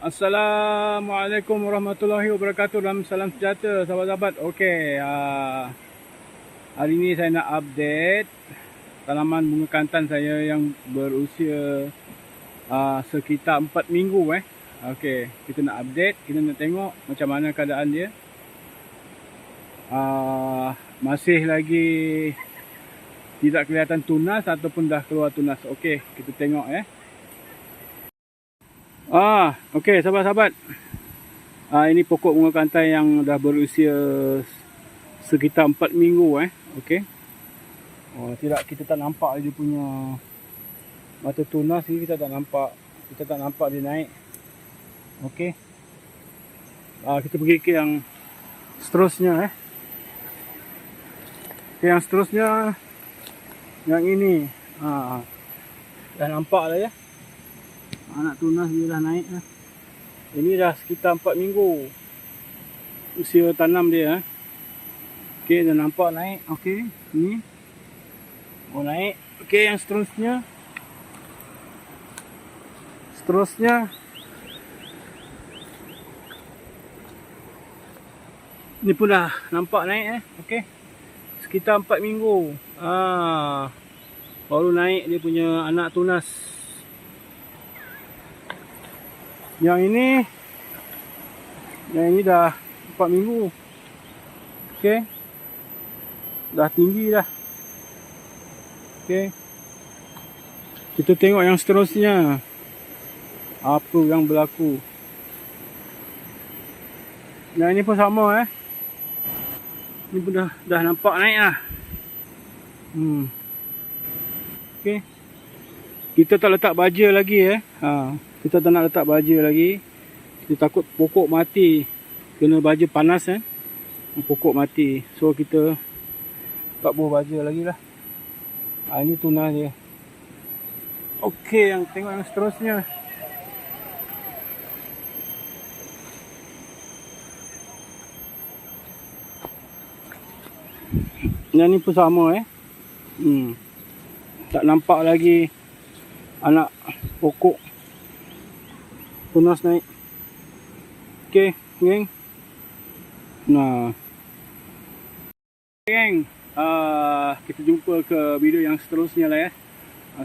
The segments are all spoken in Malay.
Assalamualaikum warahmatullahi wabarakatuh dan salam sejahtera sahabat-sahabat. Okey, hari ini saya nak update tanaman bunga kantan saya yang berusia sekitar 4 minggu. Okey, kita nak update, kita nak tengok macam mana keadaan dia. Masih lagi tidak kelihatan tunas ataupun dah keluar tunas. Okey, kita tengok . Okey sahabat-sahabat. Ini pokok bunga kantan yang dah berusia sekitar 4 minggu. Okey. Tidak, kita tak nampak dia punya mata tunas ni, kita tak nampak. Kita tak nampak dia naik. Okey. Kita pergi ke yang seterusnya. Okey, yang seterusnya yang ini. Dah nampak dah ya. Anak tunas dia dah naik lah. Ini dah sekitar 4 minggu usia tanam dia. Okey, dah nampak naik. Okey, ni naik. Okey, yang seterusnya ni pun dah nampak naik. Okey, sekitar 4 minggu baru naik dia punya anak tunas. Yang ini dah 4 minggu. Okey. Dah tinggi dah. Okey. Kita tengok yang seterusnya. Apa yang berlaku. Yang ini pun sama Ini pun dah nampak naik lah. Okey. Kita tak letak baja lagi Kita tak nak letak baja lagi. Kita takut pokok mati. Kena baja panas pokok mati. So kita tak buah baja lagi lah. Ini tunas dia. Okey, yang tengok yang seterusnya. Yang ni pun sama Tak nampak lagi anak pokok tunas naik. Okey, geng. Nah. Geng, kita jumpa ke video yang seterusnya lah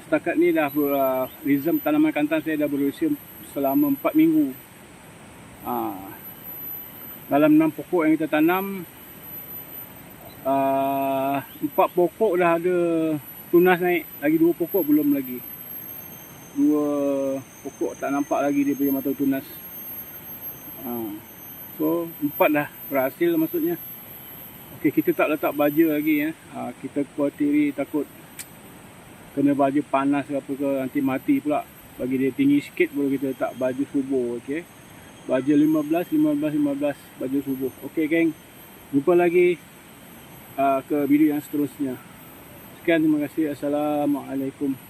Setakat ni dah rizam tanaman kantan saya dah berusia selama 4 minggu. Dalam 6 pokok yang kita tanam, 4 pokok dah ada tunas naik. Lagi 2 pokok belum lagi. 2 pokok tak nampak lagi dia punya mata tunas. So 4 dah berhasil maksudnya. Okey, kita tak letak baja lagi kita khawatiri takut kena baja panas ke apa ke, nanti mati pula. Bagi dia tinggi sikit baru kita letak baju subuh. Okey, baja 15 baju subuh. Okey geng, jumpa lagi ke video yang seterusnya. Sekian, terima kasih. Assalamualaikum.